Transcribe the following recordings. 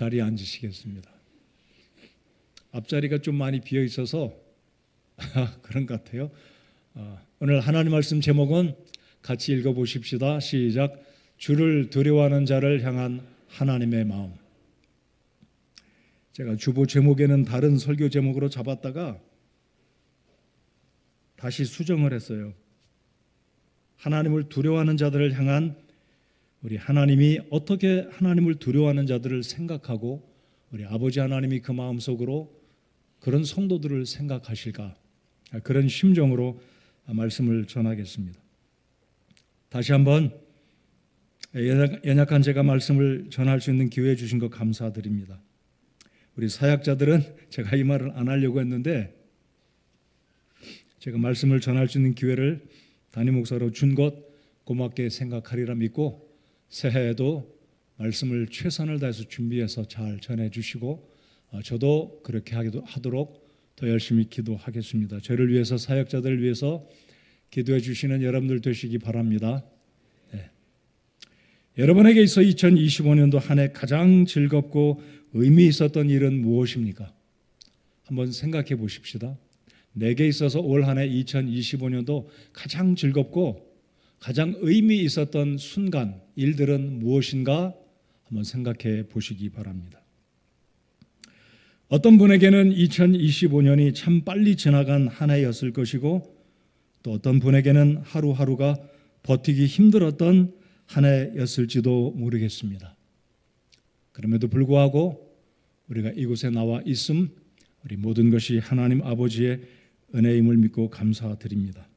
자리에 앉으시겠습니다. 앞자리가 좀 많이 비어 있어서 그런 것 같아요. 오늘 하나님 말씀 제목은 같이 읽어보십시다. 시작. 주를 두려워하는 자를 향한 하나님의 마음. 제가 주보 제목에는 다른 설교 제목으로 잡았다가 다시 수정을 했어요. 하나님을 두려워하는 자들을 향한 우리 하나님이 어떻게 하나님을 두려워하는 자들을 생각하고 우리 아버지 하나님이 그 마음속으로 그런 성도들을 생각하실까, 그런 심정으로 말씀을 전하겠습니다. 다시 한번 연약한 제가 말씀을 전할 수 있는 기회 주신 것 감사드립니다. 우리 사역자들은 제가 이 말을 안 하려고 했는데 제가 말씀을 전할 수 있는 기회를 담임 목사로 준 것 고맙게 생각하리라 믿고 새해에도 말씀을 최선을 다해서 준비해서 잘 전해주시고 저도 그렇게 하도록 더 열심히 기도하겠습니다. 저를 위해서, 사역자들을 위해서 기도해 주시는 여러분들 되시기 바랍니다. 네. 여러분에게 있어 2025년도 한 해 가장 즐겁고 의미 있었던 일은 무엇입니까? 한번 생각해 보십시다. 내게 있어서 올 한 해 2025년도 가장 즐겁고 가장 의미 있었던 순간, 일들은 무엇인가 한번 생각해 보시기 바랍니다. 어떤 분에게는 2025년이 참 빨리 지나간 한 해였을 것이고 또 어떤 분에게는 하루하루가 버티기 힘들었던 한 해였을지도 모르겠습니다. 그럼에도 불구하고 우리가 이곳에 나와 있음, 우리 모든 것이 하나님 아버지의 은혜임을 믿고 감사드립니다.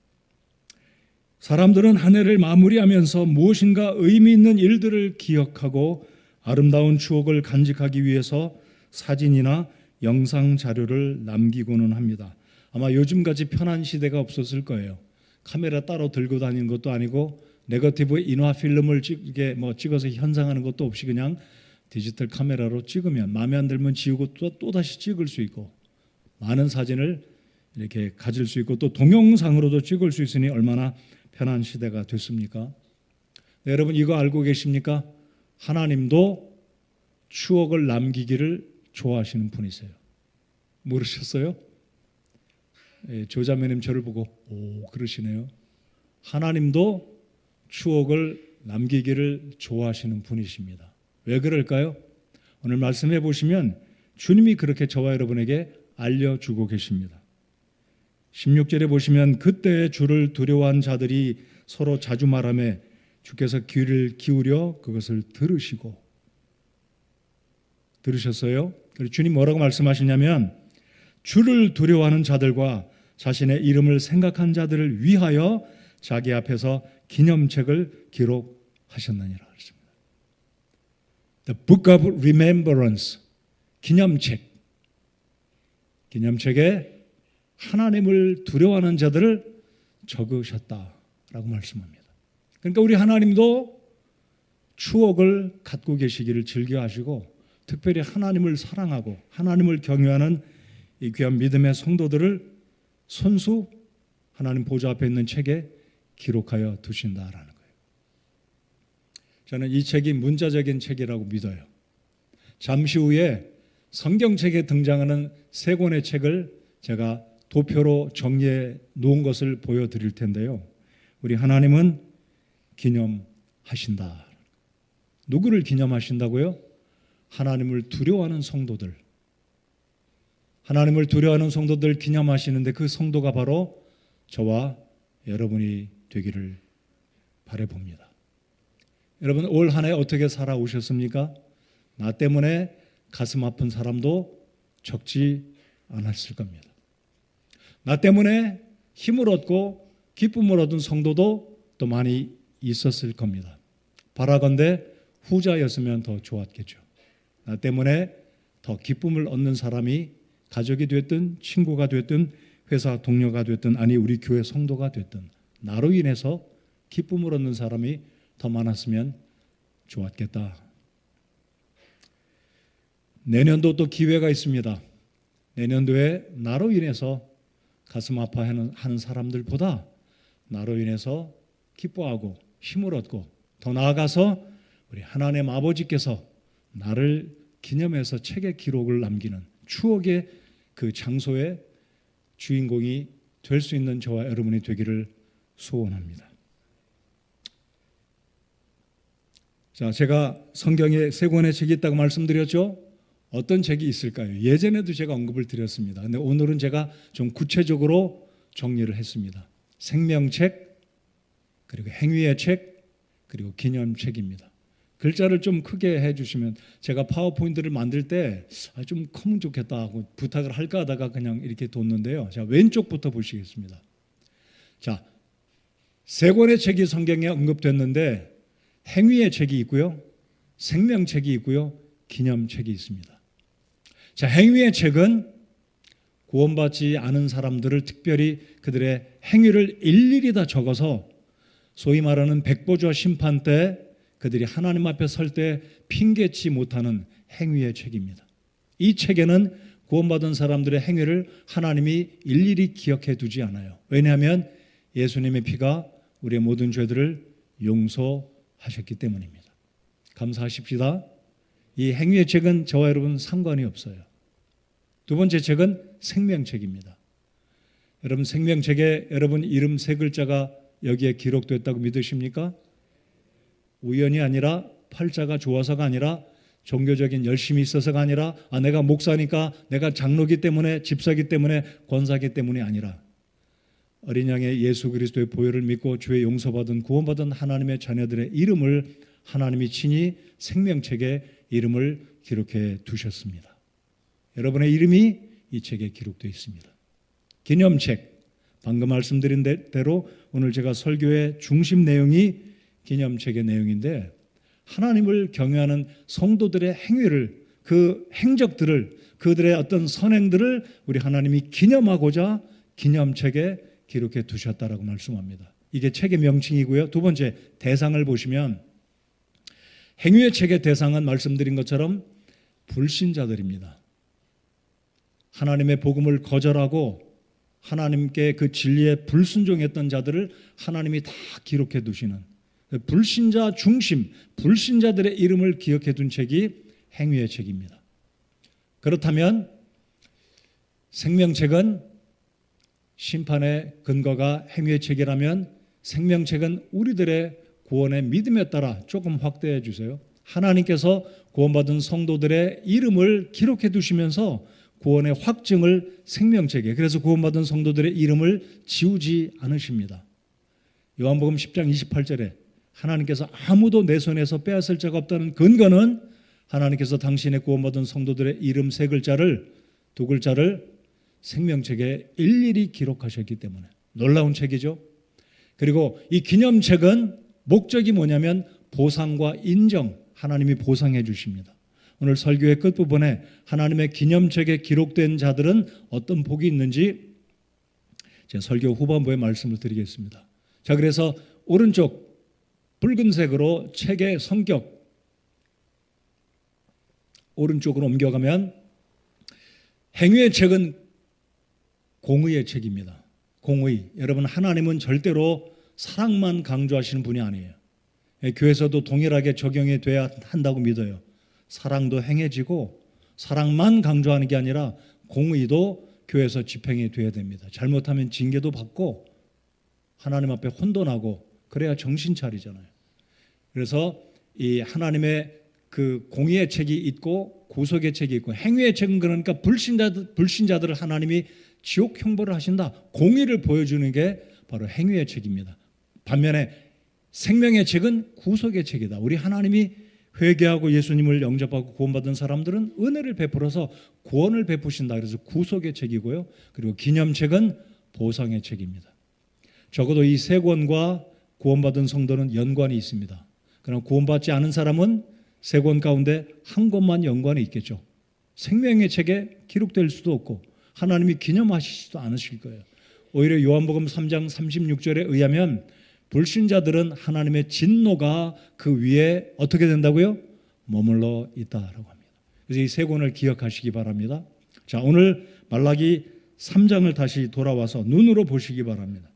사람들은 한 해를 마무리하면서 무엇인가 의미 있는 일들을 기억하고 아름다운 추억을 간직하기 위해서 사진이나 영상 자료를 남기고는 합니다. 아마 요즘같이 편한 시대가 없었을 거예요. 카메라 따로 들고 다니는 것도 아니고 네거티브 인화 필름을 찍어서 현상하는 것도 없이 그냥 디지털 카메라로 찍으면 마음에 안 들면 지우고 또 다시 찍을 수 있고 많은 사진을 이렇게 가질 수 있고 또 동영상으로도 찍을 수 있으니 얼마나 편한 시대가 됐습니까? 네, 여러분 이거 알고 계십니까? 하나님도 추억을 남기기를 좋아하시는 분이세요. 모르셨어요? 예, 조자매님 저를 보고 오 그러시네요. 하나님도 추억을 남기기를 좋아하시는 분이십니다. 왜 그럴까요? 오늘 말씀해 보시면 주님이 그렇게 저와 여러분에게 알려주고 계십니다. 16절에 보시면 그때 주를 두려워한 자들이 서로 자주 말하며 주께서 귀를 기울여 그것을 들으시고. 들으셨어요? 그리고 주님 뭐라고 말씀하시냐면 주를 두려워하는 자들과 자신의 이름을 생각한 자들을 위하여 자기 앞에서 기념책을 기록하셨느니라 그랬습니다. The Book of Remembrance, 기념책에 하나님을 두려워하는 자들을 적으셨다라고 말씀합니다. 그러니까 우리 하나님도 추억을 갖고 계시기를 즐겨하시고 특별히 하나님을 사랑하고 하나님을 경외하는 이 귀한 믿음의 성도들을 손수 하나님 보좌 앞에 있는 책에 기록하여 두신다라는 거예요. 저는 이 책이 문자적인 책이라고 믿어요. 잠시 후에 성경책에 등장하는 세 권의 책을 제가 도표로 정리해 놓은 것을 보여드릴 텐데요. 우리 하나님은 기념하신다. 누구를 기념하신다고요? 하나님을 두려워하는 성도들. 하나님을 두려워하는 성도들 기념하시는데 그 성도가 바로 저와 여러분이 되기를 바라봅니다. 여러분 올 한 해 어떻게 살아오셨습니까? 나 때문에 가슴 아픈 사람도 적지 않았을 겁니다. 나 때문에 힘을 얻고 기쁨을 얻은 성도도 또 많이 있었을 겁니다. 바라건대 후자였으면 더 좋았겠죠. 나 때문에 더 기쁨을 얻는 사람이 가족이 됐든 친구가 됐든 회사 동료가 됐든 아니 우리 교회 성도가 됐든 나로 인해서 기쁨을 얻는 사람이 더 많았으면 좋았겠다. 내년도 또 기회가 있습니다. 내년도에 나로 인해서 가슴 아파하는 사람들보다 나로 인해서 기뻐하고 힘을 얻고 더 나아가서 우리 하나님 아버지께서 나를 기념해서 책에 기록을 남기는 추억의 그 장소의 주인공이 될 수 있는 저와 여러분이 되기를 소원합니다. 자, 제가 성경에 3권의 책이 있다고 말씀드렸죠? 어떤 책이 있을까요? 예전에도 제가 언급을 드렸습니다. 근데 오늘은 제가 좀 구체적으로 정리를 했습니다. 생명책, 그리고 행위의 책, 그리고 기념책입니다. 글자를 좀 크게 해주시면 제가 파워포인트를 만들 때 좀 크면 좋겠다 하고 부탁을 할까 하다가 그냥 이렇게 뒀는데요. 자, 왼쪽부터 보시겠습니다. 자, 3권의 책이 성경에 언급됐는데 행위의 책이 있고요, 생명책이 있고요, 기념책이 있습니다. 자, 행위의 책은 구원받지 않은 사람들을 특별히 그들의 행위를 일일이 다 적어서 소위 말하는 백보자 심판 때 그들이 하나님 앞에 설 때 핑계치 못하는 행위의 책입니다. 이 책에는 구원받은 사람들의 행위를 하나님이 일일이 기억해 두지 않아요. 왜냐하면 예수님의 피가 우리의 모든 죄들을 용서하셨기 때문입니다. 감사하십시다. 이 행위의 책은 저와 여러분 상관이 없어요. 두 번째 책은 생명책입니다. 여러분, 생명책에 여러분 이름 3글자가 여기에 기록됐다고 믿으십니까? 우연이 아니라, 팔자가 좋아서가 아니라, 종교적인 열심이 있어서가 아니라, 내가 목사니까, 내가 장로기 때문에, 집사기 때문에, 권사기 때문이 아니라 어린 양의 예수 그리스도의 보혈을 믿고 주의 용서받은 구원받은 하나님의 자녀들의 이름을 하나님이 친히 생명책에 이름을 기록해 두셨습니다. 여러분의 이름이 이 책에 기록되어 있습니다. 기념책, 방금 말씀드린 대로 오늘 제가 설교의 중심 내용이 기념책의 내용인데, 하나님을 경외하는 성도들의 행위를, 그 행적들을, 그들의 어떤 선행들을 우리 하나님이 기념하고자 기념책에 기록해 두셨다라고 말씀합니다. 이게 책의 명칭이고요. 두 번째, 대상을 보시면 행위의 책의 대상은 말씀드린 것처럼 불신자들입니다. 하나님의 복음을 거절하고 하나님께 그 진리에 불순종했던 자들을 하나님이 다 기록해 두시는 불신자 중심, 불신자들의 이름을 기억해 둔 책이 행위의 책입니다. 그렇다면 생명책은 심판의 근거가 행위의 책이라면 생명책은 우리들의 구원의 믿음에 따라 조금 확대해 주세요. 하나님께서 구원받은 성도들의 이름을 기록해 두시면서 구원의 확증을 생명책에, 그래서 구원받은 성도들의 이름을 지우지 않으십니다. 요한복음 10장 28절에 하나님께서 아무도 내 손에서 빼앗을 자가 없다는 근거는 하나님께서 당신의 구원받은 성도들의 이름 3글자를, 2글자를 생명책에 일일이 기록하셨기 때문에 놀라운 책이죠. 그리고 이 기념책은 목적이 뭐냐면 보상과 인정, 하나님이 보상해 주십니다. 오늘 설교의 끝부분에 하나님의 기념책에 기록된 자들은 어떤 복이 있는지 제 설교 후반부에 말씀을 드리겠습니다. 자, 그래서 오른쪽 붉은색으로 책의 성격 오른쪽으로 옮겨가면 행위의 책은 공의의 책입니다. 공의. 여러분, 하나님은 절대로 사랑만 강조하시는 분이 아니에요. 교회에서도 동일하게 적용이 돼야 한다고 믿어요. 사랑도 행해지고 사랑만 강조하는 게 아니라 공의도 교회에서 집행이 돼야 됩니다. 잘못하면 징계도 받고 하나님 앞에 혼돈하고 그래야 정신 차리잖아요. 그래서 이 하나님의 그 공의의 책이 있고 구속의 책이 있고 행위의 책은 그러니까 불신자들을 하나님이 지옥 형벌을 하신다. 공의를 보여주는 게 바로 행위의 책입니다. 반면에 생명의 책은 구속의 책이다. 우리 하나님이 회개하고 예수님을 영접하고 구원받은 사람들은 은혜를 베풀어서 구원을 베푸신다. 그래서 구속의 책이고요. 그리고 기념책은 보상의 책입니다. 적어도 이 3권과 구원받은 성도는 연관이 있습니다. 그러나 구원받지 않은 사람은 3권 가운데 한 권만 연관이 있겠죠. 생명의 책에 기록될 수도 없고 하나님이 기념하시지도 않으실 거예요. 오히려 요한복음 3장 36절에 의하면 불신자들은 하나님의 진노가 그 위에 어떻게 된다고요? 머물러 있다라고 합니다. 그래서 이 3권을 기억하시기 바랍니다. 자, 오늘 말라기 3장을 다시 돌아와서 눈으로 보시기 바랍니다.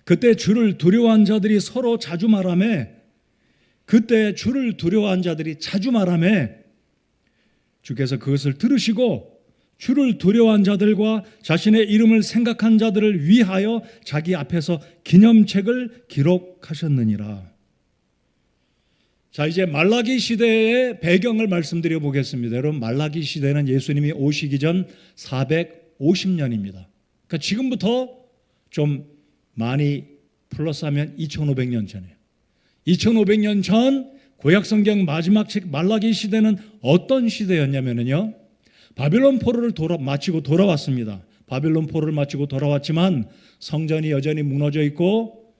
그때 주를 두려워한 자들이 서로 자주 말하며, 그때 주를 두려워한 자들이 자주 말하며 주께서 그것을 들으시고 주를 두려워한 자들과 자신의 이름을 생각한 자들을 위하여 자기 앞에서 기념책을 기록하셨느니라. 자, 이제 말라기 시대의 배경을 말씀드려 보겠습니다. 여러분, 말라기 시대는 예수님이 오시기 전 450년입니다. 그러니까 지금부터 좀 많이 플러스하면 2500년 전이에요. 2500년 전 구약성경 마지막 책 말라기 시대는 어떤 시대였냐면요, 바빌론 포로를 마치고 돌아왔습니다. 바빌론 포로를 마치고 돌아왔지만 성전이 여전히 무너져 있고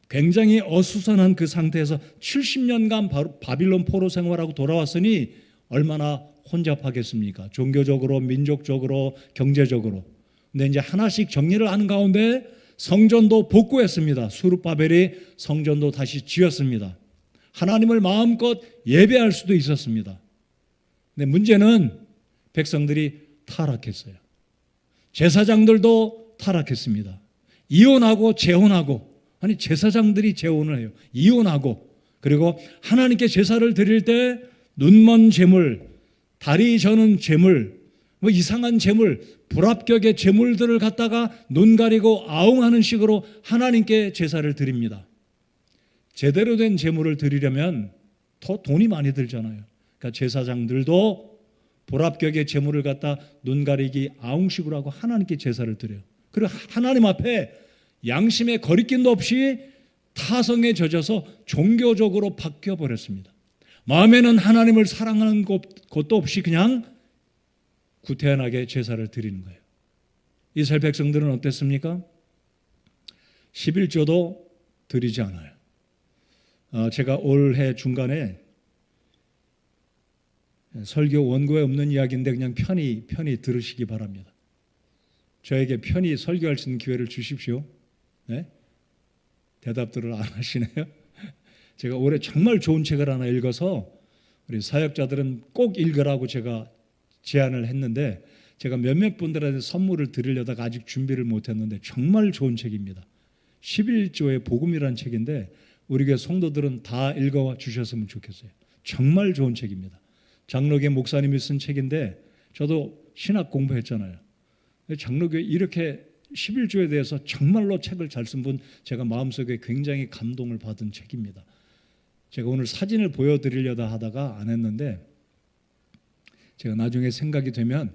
굉장히 어수선한 그 상태에서 70년간 바빌론 포로 생활하고 돌아왔으니 얼마나 혼잡하겠습니까? 종교적으로, 민족적으로, 경제적으로. 근데 이제 하나씩 정리를 하는 가운데 성전도 복구했습니다. 수룹바벨이 성전도 다시 지었습니다. 하나님을 마음껏 예배할 수도 있었습니다. 근데 문제는 백성들이 타락했어요. 제사장들도 타락했습니다. 이혼하고 재혼하고, 아니 제사장들이 재혼을 해요. 이혼하고, 그리고 하나님께 제사를 드릴 때 눈먼 제물, 다리 저는 제물, 뭐 이상한 제물, 불합격의 제물들을 갖다가 눈 가리고 아웅하는 식으로 하나님께 제사를 드립니다. 제대로 된 제물을 드리려면 더 돈이 많이 들잖아요. 그러니까 제사장들도 불합격의 제물을 갖다 눈 가리기 아웅식으로 하고 하나님께 제사를 드려요. 그리고 하나님 앞에 양심의 거리낌도 없이 타성에 젖어서 종교적으로 바뀌어 버렸습니다. 마음에는 하나님을 사랑하는 것도 없이 그냥 구태연하게 제사를 드리는 거예요. 이스라엘 백성들은 어땠습니까? 11조도 드리지 않아요. 제가 올해 중간에 설교 원고에 없는 이야기인데 그냥 편히 들으시기 바랍니다. 저에게 편히 설교할 수 있는 기회를 주십시오. 네? 대답들을 안 하시네요. 제가 올해 정말 좋은 책을 하나 읽어서 우리 사역자들은 꼭 읽으라고 제가 제안을 했는데 제가 몇몇 분들한테 선물을 드리려다가 아직 준비를 못했는데 정말 좋은 책입니다. 11조의 복음이라는 책인데 우리 교회 성도들은 다 읽어 주셨으면 좋겠어요. 정말 좋은 책입니다. 장로교 목사님이 쓴 책인데 저도 신학 공부했잖아요. 장로교에 이렇게 11조에 대해서 정말로 책을 잘 쓴 분 제가 마음속에 굉장히 감동을 받은 책입니다. 제가 오늘 사진을 보여드리려다 하다가 안 했는데 제가 나중에 생각이 되면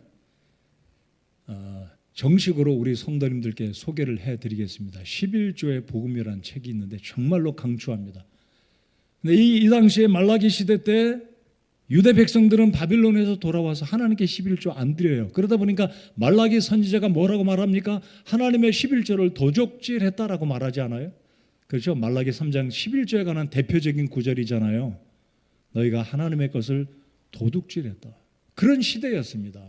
정식으로 우리 성도님들께 소개를 해드리겠습니다. 11조의 복음이라는 책이 있는데 정말로 강추합니다. 근데 이 당시에 말라기 시대 때 유대 백성들은 바빌론에서 돌아와서 하나님께 11조 안 드려요. 그러다 보니까 말라기 선지자가 뭐라고 말합니까? 하나님의 11조를 도적질했다라고 말하지 않아요? 그렇죠? 말라기 3장 11조에 관한 대표적인 구절이잖아요. 너희가 하나님의 것을 도둑질했다. 그런 시대였습니다.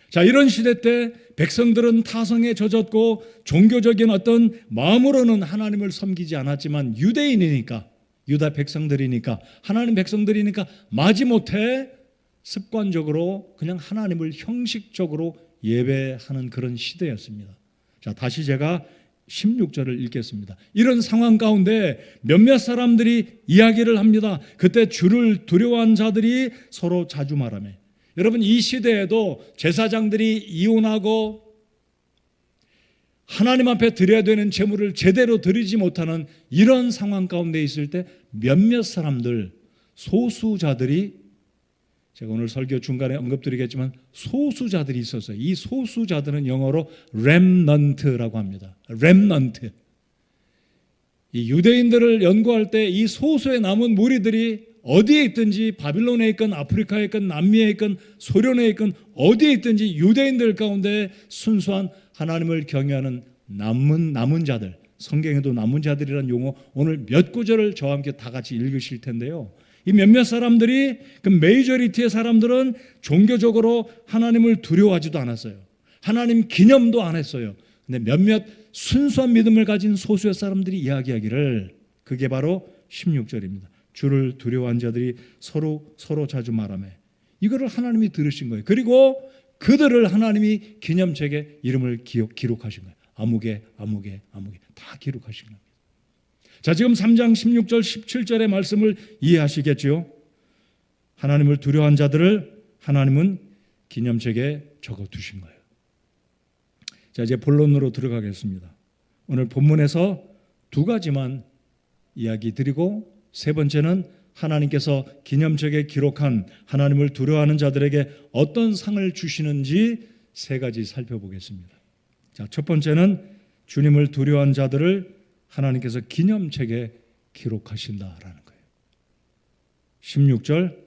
자, 이런 시대 때 백성들은 타성에 젖었고 종교적인 어떤 마음으로는 하나님을 섬기지 않았지만 유대인이니까, 유다 백성들이니까, 하나님 백성들이니까 마지못해 습관적으로 그냥 하나님을 형식적으로 예배하는 그런 시대였습니다. 자, 다시 제가 16절을 읽겠습니다. 이런 상황 가운데 몇몇 사람들이 이야기를 합니다. 그때 주를 두려워한 자들이 서로 자주 말하며, 여러분 이 시대에도 제사장들이 이혼하고 하나님 앞에 드려야 되는 제물을 제대로 드리지 못하는 이런 상황 가운데 있을 때 몇몇 사람들, 소수자들이, 제가 오늘 설교 중간에 언급드리겠지만 소수자들이 있었어요. 이 소수자들은 영어로 렘넌트라고 합니다. 렘넌트. 이 유대인들을 연구할 때 이 소수의 남은 무리들이 어디에 있든지, 바빌론에 있건 아프리카에 있건 남미에 있건 소련에 있건 어디에 있든지 유대인들 가운데 순수한 하나님을 경외하는 남은 자들, 성경에도 남은 자들이라는 용어 오늘 몇 구절을 저와 함께 다 같이 읽으실 텐데요. 이 몇몇 사람들이, 그 메이저리티의 사람들은 종교적으로 하나님을 두려워하지도 않았어요. 하나님 기념도 안 했어요. 근데 몇몇 순수한 믿음을 가진 소수의 사람들이 이야기하기를, 그게 바로 16절입니다. 주를 두려워한 자들이 서로 자주 말하며, 이거를 하나님이 들으신 거예요. 그리고 그들을 하나님이 기념책에 이름을 기록하신 거예요. 아무개 다 기록하신 겁니다. 자, 지금 3장 16절 17절의 말씀을 이해하시겠죠? 하나님을 두려워한 자들을 하나님은 기념책에 적어두신 거예요. 자, 이제 본론으로 들어가겠습니다. 오늘 본문에서 두 가지만 이야기 드리고, 세 번째는 하나님께서 기념책에 기록한 하나님을 두려워하는 자들에게 어떤 상을 주시는지 세 가지 살펴보겠습니다. 자, 첫 번째는 주님을 두려워한 자들을 하나님께서 기념책에 기록하신다라는 거예요. 16절,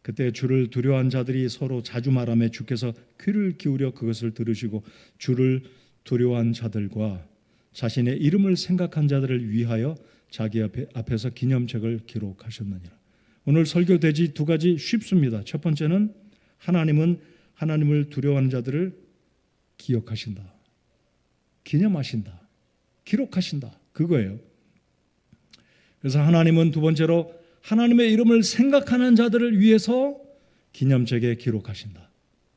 그때 주를 두려워한 자들이 서로 자주 말하며 주께서 귀를 기울여 그것을 들으시고 주를 두려워한 자들과 자신의 이름을 생각한 자들을 위하여 자기 앞에서 기념책을 기록하셨느니라. 오늘 설교 대지 두 가지 쉽습니다. 첫 번째는 하나님은 하나님을 두려워하는 자들을 기억하신다, 기념하신다, 기록하신다, 그거예요. 그래서 하나님은 두 번째로 하나님의 이름을 생각하는 자들을 위해서 기념책에 기록하신다.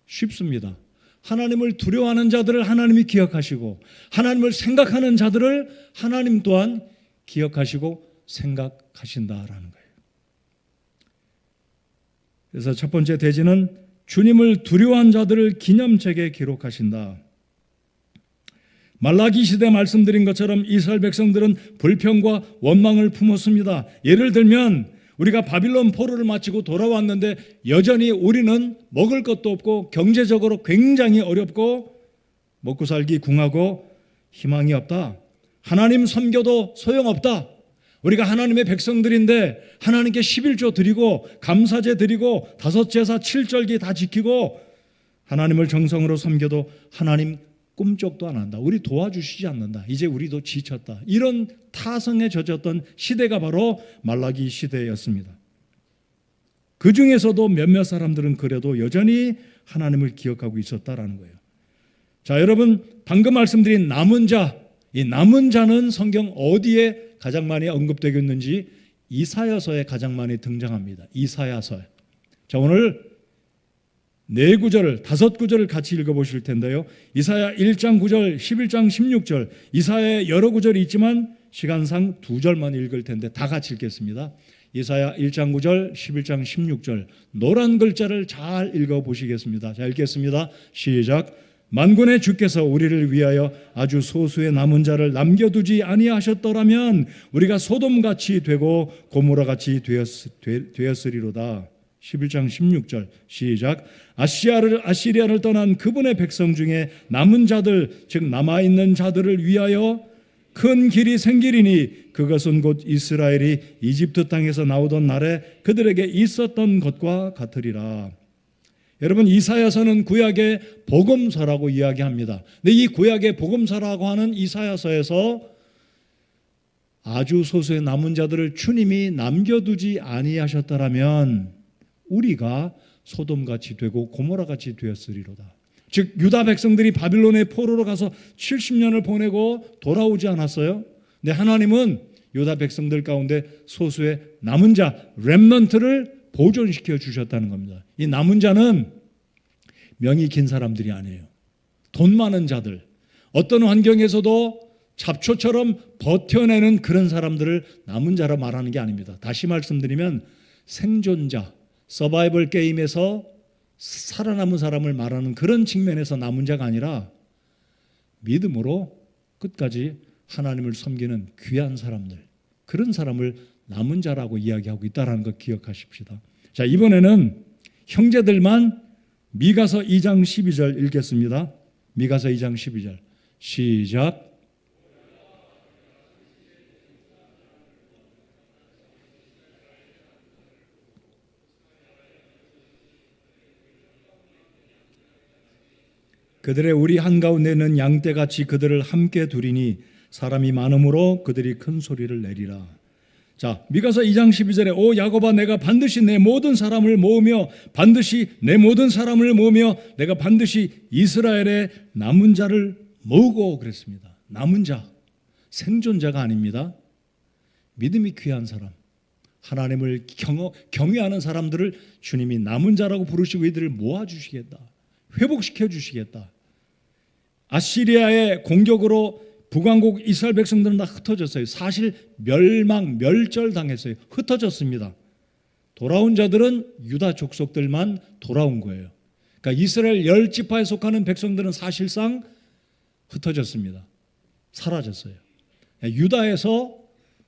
쉽습니다. 하나님을 두려워하는 자들을 하나님이 기억하시고 하나님을 생각하는 자들을 하나님 또한 기억하시고 생각하신다라는 거예요. 그래서 첫 번째 대지는 주님을 두려워한 자들을 기념책에 기록하신다. 말라기 시대 말씀드린 것처럼 이스라엘 백성들은 불평과 원망을 품었습니다. 예를 들면 우리가 바빌론 포로를 마치고 돌아왔는데 여전히 우리는 먹을 것도 없고 경제적으로 굉장히 어렵고 먹고 살기 궁하고 희망이 없다. 하나님 섬겨도 소용없다. 우리가 하나님의 백성들인데 하나님께 11조 드리고 감사제 드리고 다섯 제사 7절기 다 지키고 하나님을 정성으로 섬겨도 하나님 꿈쩍도 안 한다. 우리 도와주시지 않는다. 이제 우리도 지쳤다. 이런 타성에 젖었던 시대가 바로 말라기 시대였습니다. 그 중에서도 몇몇 사람들은 그래도 여전히 하나님을 기억하고 있었다라는 거예요. 자, 여러분, 방금 말씀드린 남은 자, 이 남은 자는 성경 어디에 가장 많이 언급되고 있는지 이사야서에 가장 많이 등장합니다. 이사야서. 자, 오늘 네 구절을, 다섯 구절을 같이 읽어보실 텐데요. 이사야 1장 9절, 11장 16절, 이사야의 여러 구절이 있지만 시간상 두 절만 읽을 텐데 다 같이 읽겠습니다. 이사야 1장 9절, 11장 16절, 노란 글자를 잘 읽어보시겠습니다. 자, 읽겠습니다. 시작. 만군의 주께서 우리를 위하여 아주 소수의 남은 자를 남겨두지 아니하셨더라면 우리가 소돔같이 되고 고모라같이 되었으리로다. 11장 16절 시작. 아시리아를 떠난 그분의 백성 중에 남은 자들, 즉 남아있는 자들을 위하여 큰 길이 생기리니 그것은 곧 이스라엘이 이집트 땅에서 나오던 날에 그들에게 있었던 것과 같으리라. 여러분, 이사야서는 구약의 복음서라고 이야기합니다. 근데 이 구약의 복음서라고 하는 이사야서에서 아주 소수의 남은 자들을 주님이 남겨두지 아니하셨더라면 우리가 소돔같이 되고 고모라같이 되었으리로다. 즉 유다 백성들이 바빌론의 포로로 가서 70년을 보내고 돌아오지 않았어요. 근데 하나님은 유다 백성들 가운데 소수의 남은 자 렘넌트를 보존시켜 주셨다는 겁니다. 이 남은 자는 명이 긴 사람들이 아니에요. 돈 많은 자들, 어떤 환경에서도 잡초처럼 버텨내는 그런 사람들을 남은 자라 말하는 게 아닙니다. 다시 말씀드리면 생존자, 서바이벌 게임에서 살아남은 사람을 말하는 그런 측면에서 남은 자가 아니라 믿음으로 끝까지 하나님을 섬기는 귀한 사람들, 그런 사람을 남은 자라고 이야기하고 있다는 거 기억하십시다. 자, 이번에는 형제들만 미가서 2장 12절 읽겠습니다. 미가서 2장 12절 시작. 그들의 우리 한가운데는 양떼같이 그들을 함께 두리니 사람이 많음으로 그들이 큰 소리를 내리라. 자, 미가서 2장 12절에 오 야곱아 내가 반드시 내 모든 사람을 모으며 내가 반드시 이스라엘의 남은 자를 모으고 그랬습니다. 남은 자, 생존자가 아닙니다. 믿음이 귀한 사람, 하나님을 경외하는 사람들을 주님이 남은 자라고 부르시고 이들을 모아주시겠다, 회복시켜 주시겠다. 아시리아의 공격으로 북왕국 이스라엘 백성들은 다 흩어졌어요. 사실 멸절당했어요. 흩어졌습니다. 돌아온 자들은 유다 족속들만 돌아온 거예요. 그러니까 이스라엘 10지파에 속하는 백성들은 사실상 흩어졌습니다. 사라졌어요. 유다에서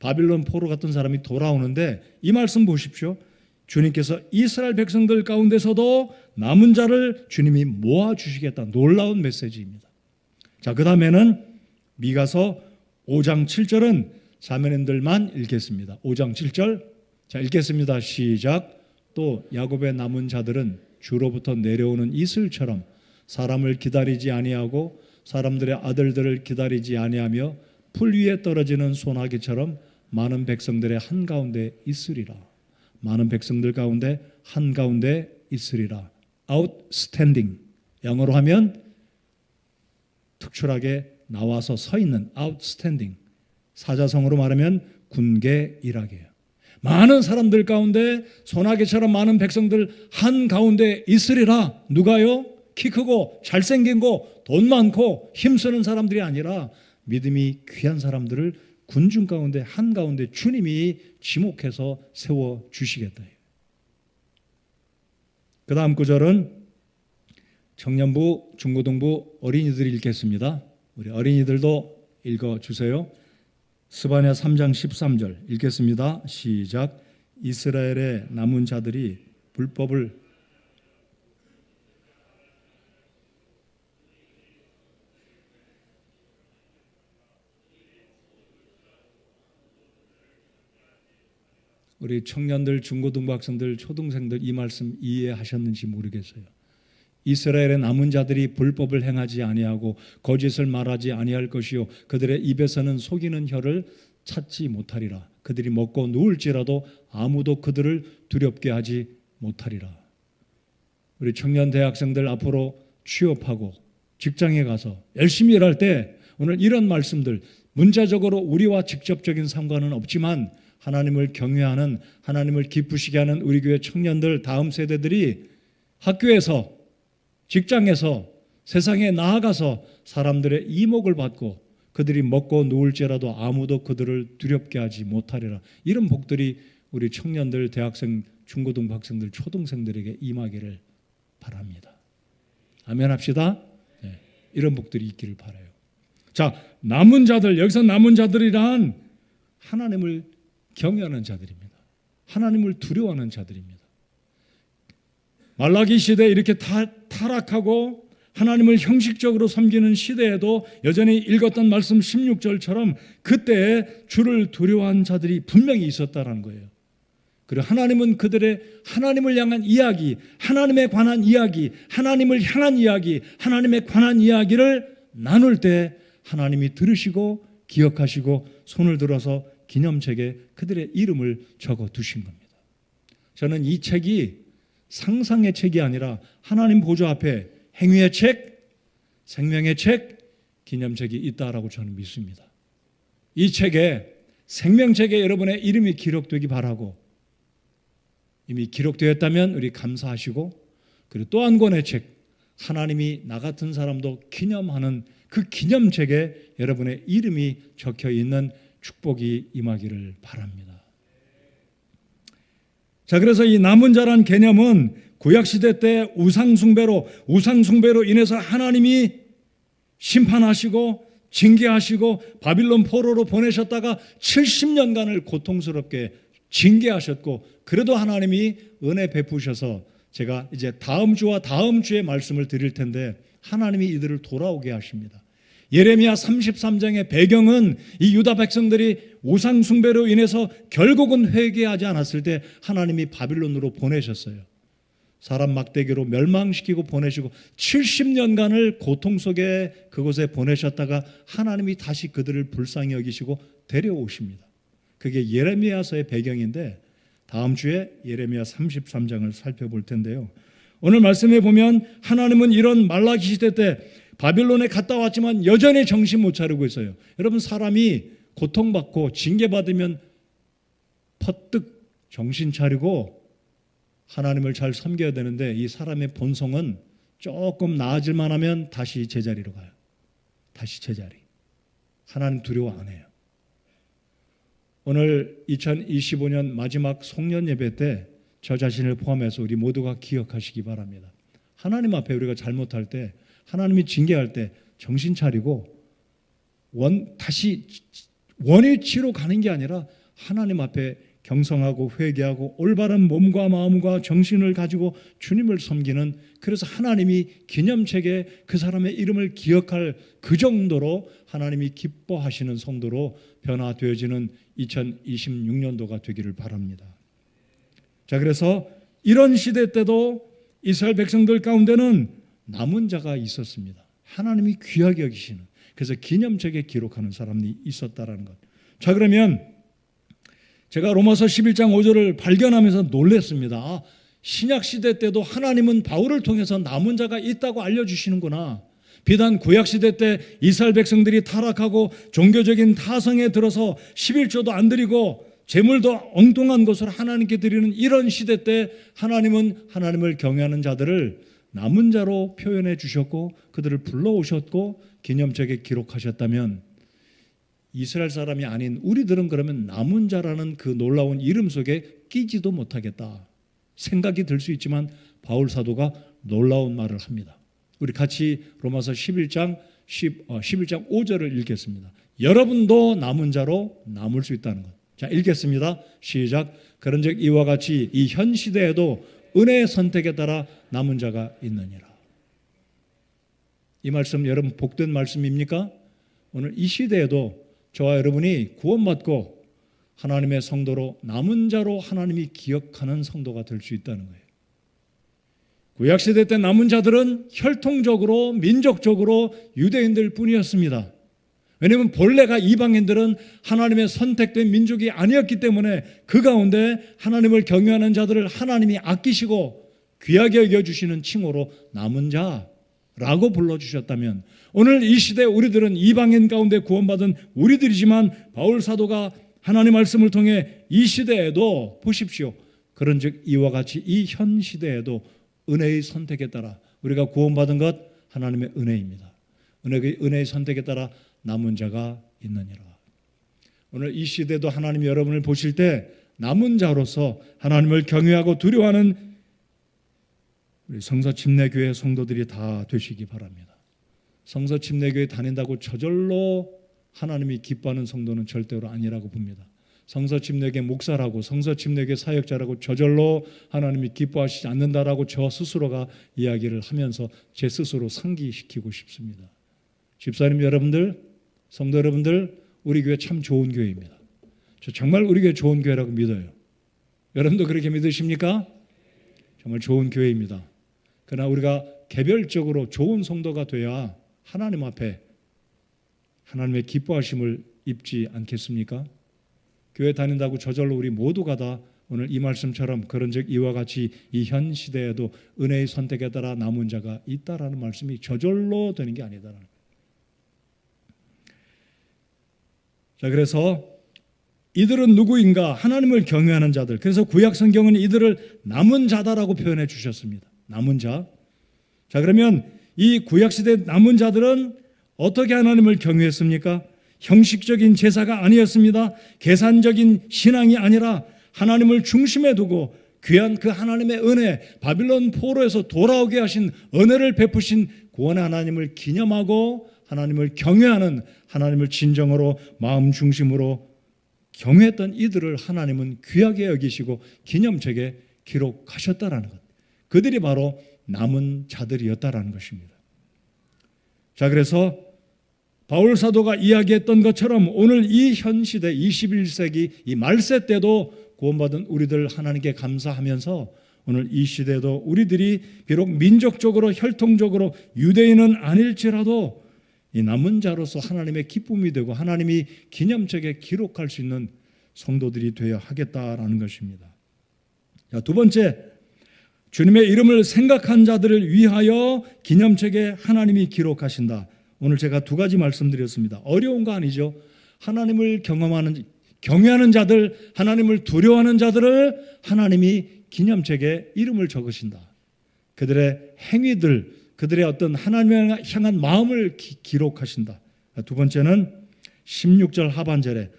바빌론 포로 갔던 사람이 돌아오는데 이 말씀 보십시오. 주님께서 이스라엘 백성들 가운데서도 남은 자를 주님이 모아주시겠다. 놀라운 메시지입니다. 자, 그 다음에는 미가서 5장 7절은 자매님들만 읽겠습니다. 5장 7절. 자, 읽겠습니다. 시작. 또 야곱의 남은 자들은 주로부터 내려오는 이슬처럼 사람을 기다리지 아니하고 사람들의 아들들을 기다리지 아니하며 풀 위에 떨어지는 소나기처럼 많은 백성들의 한가운데 있으리라. 많은 백성들 가운데 한가운데 있으리라. outstanding. 영어로 하면 특출하게 나와서 서 있는 outstanding. 사자성어로 말하면 군계일하게요. 많은 사람들 가운데 소나기처럼 많은 백성들 한가운데 있으리라. 누가요? 키 크고 잘생긴 거, 돈 많고 힘쓰는 사람들이 아니라 믿음이 귀한 사람들을 군중 가운데 한가운데 주님이 지목해서 세워주시겠다. 그 다음 구절은 청년부, 중고등부, 어린이들이 읽겠습니다. 우리 어린이들도 읽어주세요. 스바냐 3장 13절 읽겠습니다. 시작. 이스라엘의 남은 자들이 불법을 우리 청년들, 중고등부 학생들, 초등생들 이 말씀 이해하셨는지 모르겠어요. 이스라엘의 남은 자들이 불법을 행하지 아니하고 거짓을 말하지 아니할 것이요 그들의 입에서는 속이는 혀를 찾지 못하리라. 그들이 먹고 누울지라도 아무도 그들을 두렵게 하지 못하리라. 우리 청년 대학생들 앞으로 취업하고 직장에 가서 열심히 일할 때 오늘 이런 말씀들 문자적으로 우리와 직접적인 상관은 없지만 하나님을 경외하는, 하나님을 기쁘시게 하는 우리 교회 청년들, 다음 세대들이 학교에서, 직장에서, 세상에 나아가서 사람들의 이목을 받고 그들이 먹고 누울지라도 아무도 그들을 두렵게 하지 못하리라. 이런 복들이 우리 청년들, 대학생, 중고등부 학생들, 초등생들에게 임하기를 바랍니다. 아멘 합시다. 네, 이런 복들이 있기를 바라요. 자, 남은 자들, 여기서 남은 자들이란 하나님을 경외하는 자들입니다. 하나님을 두려워하는 자들입니다. 말라기 시대에 이렇게 타락하고 하나님을 형식적으로 섬기는 시대에도 여전히 읽었던 말씀 16절처럼 그때에 주를 두려워한 자들이 분명히 있었다는 거예요. 그리고 하나님은 그들의 하나님을 향한 이야기, 하나님에 관한 이야기, 하나님을 향한 이야기, 하나님에 관한 이야기를 나눌 때 하나님이 들으시고 기억하시고 손을 들어서 기념책에 그들의 이름을 적어 두신 겁니다. 저는 이 책이 상상의 책이 아니라 하나님 보좌 앞에 행위의 책, 생명의 책, 기념책이 있다라고 저는 믿습니다. 이 책에 생명책에 여러분의 이름이 기록되기 바라고 이미 기록되었다면 우리 감사하시고 그리고 또 한 권의 책 하나님이 나 같은 사람도 기념하는 그 기념책에 여러분의 이름이 적혀 있는 축복이 임하기를 바랍니다. 자, 그래서 이 남은 자란 개념은 구약시대 때 우상숭배로 인해서 하나님이 심판하시고 징계하시고 바빌론 포로로 보내셨다가 70년간을 고통스럽게 징계하셨고 그래도 하나님이 은혜 베푸셔서 제가 이제 다음 주와 다음 주에 말씀을 드릴 텐데 하나님이 이들을 돌아오게 하십니다. 예레미야 33장의 배경은 이 유다 백성들이 우상 숭배로 인해서 결국은 회개하지 않았을 때 하나님이 바빌론으로 보내셨어요. 사람 막대기로 멸망시키고 보내시고 70년간을 고통 속에 그곳에 보내셨다가 하나님이 다시 그들을 불쌍히 여기시고 데려오십니다. 그게 예레미야서의 배경인데 다음 주에 예레미야 33장을 살펴볼 텐데요. 오늘 말씀해 보면 하나님은 이런 말라기 시대 때 바빌론에 갔다 왔지만 여전히 정신 못 차리고 있어요. 여러분 사람이 고통받고 징계받으면 퍼뜩 정신 차리고 하나님을 잘 섬겨야 되는데 이 사람의 본성은 조금 나아질만 하면 다시 제자리로 가요. 다시 제자리. 하나님 두려워 안 해요. 오늘 2025년 마지막 송년 예배 때 저 자신을 포함해서 우리 모두가 기억하시기 바랍니다. 하나님 앞에 우리가 잘못할 때, 하나님이 징계할 때 정신 차리고 다시 원위치로 가는 게 아니라 하나님 앞에 경성하고 회개하고 올바른 몸과 마음과 정신을 가지고 주님을 섬기는, 그래서 하나님이 기념책에 그 사람의 이름을 기억할 그 정도로 하나님이 기뻐하시는 성도로 변화되어지는 2026년도가 되기를 바랍니다. 자, 그래서 이런 시대 때도 이스라엘 백성들 가운데는 남은 자가 있었습니다. 하나님이 귀하게 여기시는, 그래서 기념책에 기록하는 사람이 있었다라는 것. 자, 그러면 제가 로마서 11장 5절을 발견하면서 놀랐습니다. 신약 시대 때도 하나님은 바울을 통해서 남은 자가 있다고 알려주시는구나. 비단 구약 시대 때 이스라엘 백성들이 타락하고 종교적인 타성에 들어서 11조도 안 드리고 재물도 엉뚱한 것으로 하나님께 드리는 이런 시대 때 하나님은 하나님을 경외하는 자들을 남은 자로 표현해 주셨고 그들을 불러오셨고 기념책에 기록하셨다면, 이스라엘 사람이 아닌 우리들은 그러면 남은 자라는 그 놀라운 이름 속에 끼지도 못하겠다 생각이 들 수 있지만, 바울 사도가 놀라운 말을 합니다. 우리 같이 로마서 11장 5절을 읽겠습니다. 여러분도 남은 자로 남을 수 있다는 것. 자, 읽겠습니다. 시작. 그런즉 이와 같이 이 현 시대에도 은혜의 선택에 따라 남은 자가 있느니라. 이 말씀 여러분 복된 말씀입니까? 오늘 이 시대에도 저와 여러분이 구원받고 하나님의 성도로 남은 자로 하나님이 기억하는 성도가 될 수 있다는 거예요. 구약시대 때 남은 자들은 혈통적으로 민족적으로 유대인들 뿐이었습니다. 왜냐하면 본래가 이방인들은 하나님의 선택된 민족이 아니었기 때문에 그 가운데 하나님을 경외하는 자들을 하나님이 아끼시고 귀하게 여겨주시는 칭호로 남은 자라고 불러주셨다면, 오늘 이 시대 우리들은 이방인 가운데 구원받은 우리들이지만 바울 사도가 하나님 말씀을 통해 이 시대에도 보십시오. 그런즉 이와 같이 이 현 시대에도 은혜의 선택에 따라 우리가 구원받은 것 하나님의 은혜입니다. 은혜의 선택에 따라 남은 자가 있느니라. 오늘 이 시대도 하나님이 여러분을 보실 때 남은 자로서 하나님을 경외하고 두려워하는 우리 성서침례교회 성도들이 다 되시기 바랍니다. 성서침례교회 다닌다고 저절로 하나님이 기뻐하는 성도는 절대로 아니라고 봅니다. 성서침례교회 목사라고 성서침례교회 사역자라고 저절로 하나님이 기뻐하시지 않는다라고 저 스스로가 이야기를 하면서 제 스스로 상기시키고 싶습니다. 집사님 여러분들, 성도 여러분들, 우리 교회 참 좋은 교회입니다. 저 정말 우리 교회 좋은 교회라고 믿어요. 여러분도 그렇게 믿으십니까? 정말 좋은 교회입니다. 그러나 우리가 개별적으로 좋은 성도가 돼야 하나님 앞에 하나님의 기뻐하심을 입지 않겠습니까? 교회 다닌다고 저절로 우리 모두가 다 오늘 이 말씀처럼 그런즉 이와 같이 이 현 시대에도 은혜의 선택에 따라 남은 자가 있다라는 말씀이 저절로 되는 게 아니다라는 거예요. 자, 그래서 이들은 누구인가? 하나님을 경외하는 자들. 그래서 구약 성경은 이들을 남은 자다라고 표현해 주셨습니다. 남은 자. 자, 그러면 이 구약 시대 남은 자들은 어떻게 하나님을 경외했습니까? 형식적인 제사가 아니었습니다. 계산적인 신앙이 아니라 하나님을 중심에 두고 귀한 그 하나님의 은혜, 바빌론 포로에서 돌아오게 하신 은혜를 베푸신 구원의 하나님을 기념하고 하나님을 경외하는, 하나님을 진정으로 마음 중심으로 경외했던 이들을 하나님은 귀하게 여기시고 기념책에 기록하셨다라는 것. 그들이 바로 남은 자들이었다라는 것입니다. 자, 그래서 바울 사도가 이야기했던 것처럼 오늘 이 현 시대 21세기 이 말세 때도 구원받은 우리들 하나님께 감사하면서 오늘 이 시대도 우리들이 비록 민족적으로 혈통적으로 유대인은 아닐지라도 이 남은 자로서 하나님의 기쁨이 되고 하나님이 기념책에 기록할 수 있는 성도들이 되어야 하겠다라는 것입니다. 자, 두 번째, 주님의 이름을 생각한 자들을 위하여 기념책에 하나님이 기록하신다. 오늘 제가 두 가지 말씀드렸습니다. 어려운 거 아니죠. 하나님을 경외하는 자들, 하나님을 두려워하는 자들을 하나님이 기념책에 이름을 적으신다. 그들의 행위들, 그들의 어떤 하나님을 향한 마음을 기록하신다. 두 번째는 16절 하반절에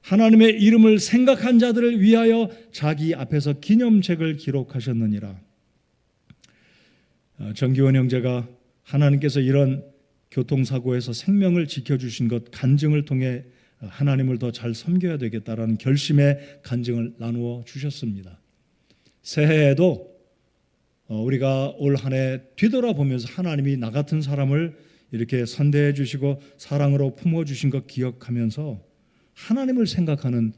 하나님의 이름을 생각한 자들을 위하여 자기 앞에서 기념책을 기록하셨느니라. 정기원 형제가 하나님께서 이런 교통사고에서 생명을 지켜주신 것 간증을 통해 하나님을 더 잘 섬겨야 되겠다라는 결심의 간증을 나누어 주셨습니다. 새해에도 우리가 올 한 해 뒤돌아보면서 하나님이 나 같은 사람을 이렇게 선대해 주시고 사랑으로 품어주신 것 기억하면서 하나님을 생각하는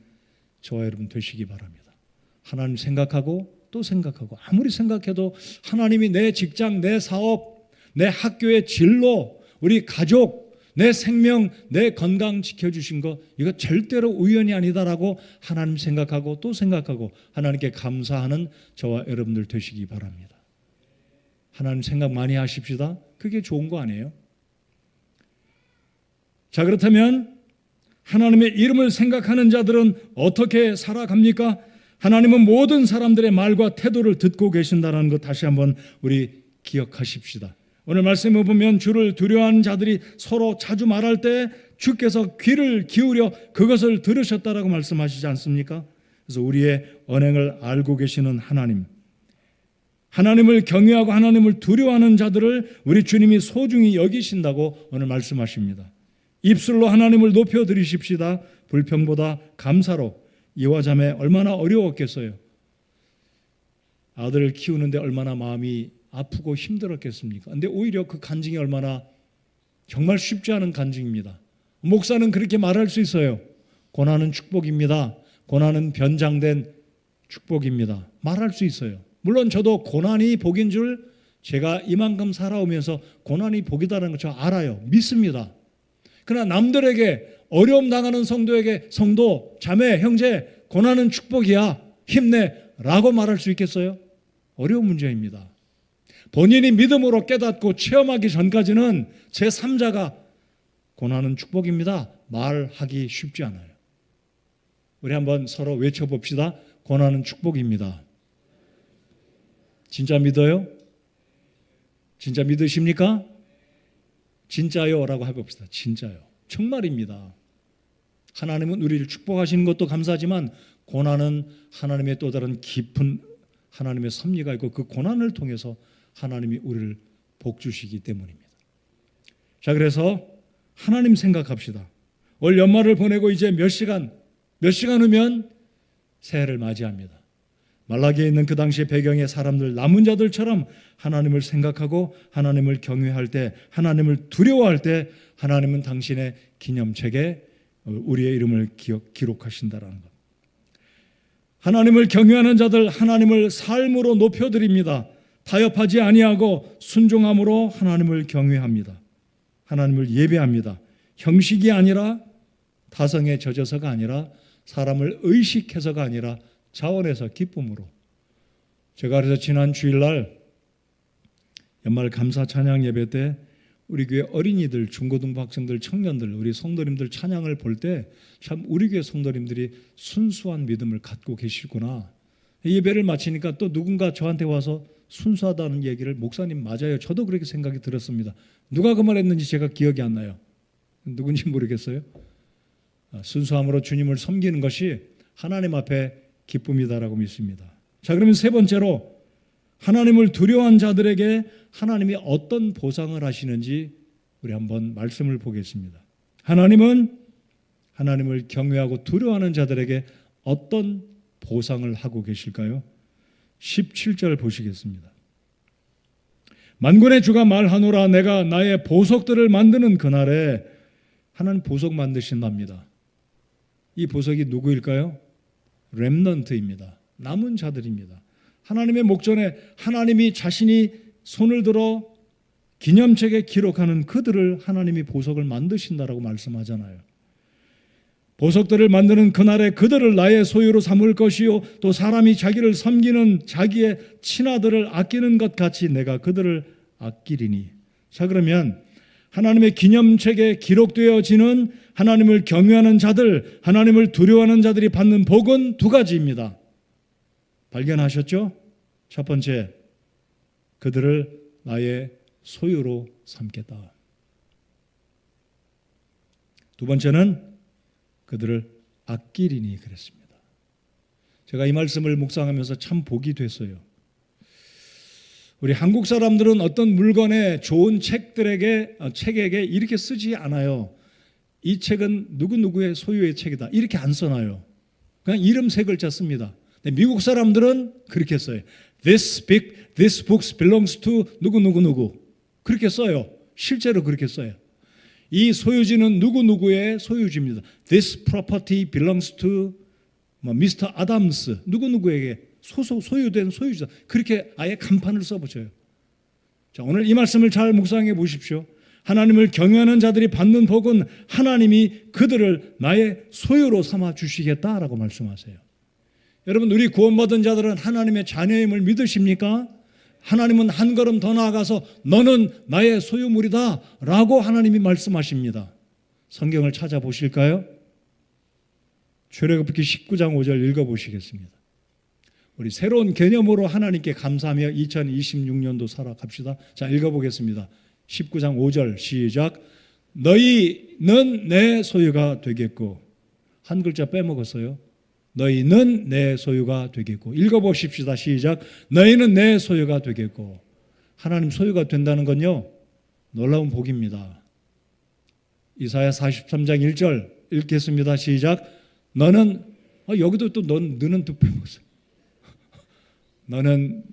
저와 여러분 되시기 바랍니다. 하나님 생각하고 또 생각하고, 아무리 생각해도 하나님이 내 직장, 내 사업, 내 학교의 진로, 우리 가족, 내 생명, 내 건강 지켜주신 거, 이거 절대로 우연이 아니다라고 하나님 생각하고 또 생각하고 하나님께 감사하는 저와 여러분들 되시기 바랍니다. 하나님 생각 많이 하십시다. 그게 좋은 거 아니에요? 자, 그렇다면 하나님의 이름을 생각하는 자들은 어떻게 살아갑니까? 하나님은 모든 사람들의 말과 태도를 듣고 계신다는 것 다시 한번 우리 기억하십시다. 오늘 말씀을 보면 주를 두려워하는 자들이 서로 자주 말할 때 주께서 귀를 기울여 그것을 들으셨다라고 말씀하시지 않습니까? 그래서 우리의 언행을 알고 계시는 하나님, 하나님을 경외하고 하나님을 두려워하는 자들을 우리 주님이 소중히 여기신다고 오늘 말씀하십니다. 입술로 하나님을 높여드리십시다. 불평보다 감사로. 이와 자매 얼마나 어려웠겠어요. 아들을 키우는데 얼마나 마음이 아프고 힘들었겠습니까? 그런데 오히려 그 간증이 얼마나 정말 쉽지 않은 간증입니다. 목사는 그렇게 말할 수 있어요. 고난은 축복입니다. 고난은 변장된 축복입니다. 말할 수 있어요. 물론 저도 고난이 복인 줄 제가 이만큼 살아오면서 고난이 복이다라는 거 저 알아요. 믿습니다. 그러나 남들에게 어려움 당하는 성도에게 성도, 자매, 형제, 고난은 축복이야, 힘내 라고 말할 수 있겠어요? 어려운 문제입니다. 본인이 믿음으로 깨닫고 체험하기 전까지는 제3자가 고난은 축복입니다 말하기 쉽지 않아요. 우리 한번 서로 외쳐봅시다. 고난은 축복입니다. 진짜 믿어요? 진짜 믿으십니까? 진짜요? 라고 해봅시다. 진짜요. 정말입니다. 하나님은 우리를 축복하시는 것도 감사하지만 고난은 하나님의 또 다른 깊은 하나님의 섭리가 있고 그 고난을 통해서 하나님이 우리를 복주시기 때문입니다. 자, 그래서 하나님 생각합시다. 올 연말을 보내고 이제 몇 시간 후면 새해를 맞이합니다. 말라기에 있는 그 당시의 배경의 사람들, 남은 자들처럼 하나님을 생각하고 하나님을 경외할 때, 하나님을 두려워할 때 하나님은 당신의 기념책에 우리의 이름을 기록하신다라는 것. 하나님을 경외하는 자들 하나님을 삶으로 높여드립니다. 타협하지 아니하고 순종함으로 하나님을 경외합니다. 하나님을 예배합니다. 형식이 아니라 타성에 젖어서가 아니라 사람을 의식해서가 아니라 자원해서 기쁨으로. 제가 그래서 지난 주일날 연말 감사 찬양 예배 때 우리 교회 어린이들, 중고등부 학생들, 청년들, 우리 성도님들 찬양을 볼 때 참 우리 교회 성도님들이 순수한 믿음을 갖고 계시구나. 예배를 마치니까 또 누군가 저한테 와서 순수하다는 얘기를, 목사님 맞아요, 저도 그렇게 생각이 들었습니다. 누가 그 말 했는지 제가 기억이 안 나요. 누군지 모르겠어요. 순수함으로 주님을 섬기는 것이 하나님 앞에 기쁨이다라고 믿습니다. 자, 그러면 세 번째로 하나님을 두려워한 자들에게 하나님이 어떤 보상을 하시는지 우리 한번 말씀을 보겠습니다. 하나님은 하나님을 경외하고 두려워하는 자들에게 어떤 보상을 하고 계실까요? 17절 보시겠습니다. 만군의 주가 말하노라 내가 나의 보석들을 만드는 그날에, 하나님 보석 만드신답니다. 이 보석이 누구일까요? 렘넌트입니다. 남은 자들입니다. 하나님의 목전에 하나님이 자신이 손을 들어 기념책에 기록하는 그들을 하나님이 보석을 만드신다라고 말씀하잖아요. 보석들을 만드는 그날에 그들을 나의 소유로 삼을 것이요 또 사람이 자기를 섬기는 자기의 친아들을 아끼는 것 같이 내가 그들을 아끼리니. 자, 그러면 하나님의 기념책에 기록되어지는 하나님을 경외하는 자들, 하나님을 두려워하는 자들이 받는 복은 두 가지입니다. 발견하셨죠? 첫 번째, 그들을 나의 소유로 삼겠다. 두 번째는 그들을 아끼리니 그랬습니다. 제가 이 말씀을 묵상하면서 참 복이 됐어요. 우리 한국 사람들은 어떤 물건에 좋은 책에게 이렇게 쓰지 않아요. 이 책은 누구누구의 소유의 책이다. 이렇게 안 써놔요. 그냥 이름 세 글자 씁니다. 근데 미국 사람들은 그렇게 써요. This books belongs to 누구누구누구. 그렇게 써요. 실제로 그렇게 써요. 이 소유지는 누구누구의 소유지입니다. This property belongs to Mr. Adams. 누구누구에게 소유된 소유지다. 그렇게 아예 간판을 써붙여요. 자, 오늘 이 말씀을 잘 묵상해 보십시오. 하나님을 경외하는 자들이 받는 복은 하나님이 그들을 나의 소유로 삼아 주시겠다라고 말씀하세요. 여러분, 우리 구원받은 자들은 하나님의 자녀임을 믿으십니까? 하나님은 한 걸음 더 나아가서 너는 나의 소유물이다 라고 하나님이 말씀하십니다. 성경을 찾아보실까요? 출애굽기 19장 5절 읽어보시겠습니다. 우리 새로운 개념으로 하나님께 감사하며 2026년도 살아갑시다. 자, 읽어보겠습니다. 19장 5절 시작. 너희는 내 소유가 되겠고, 한 글자 빼먹었어요. 너희는 내 소유가 되겠고. 읽어보십시다. 시작. 너희는 내 소유가 되겠고. 하나님 소유가 된다는 건요, 놀라운 복입니다. 이사야 43장 1절 읽겠습니다. 시작. 너는, 여기도 또 너는 또 빼먹었어요. 너는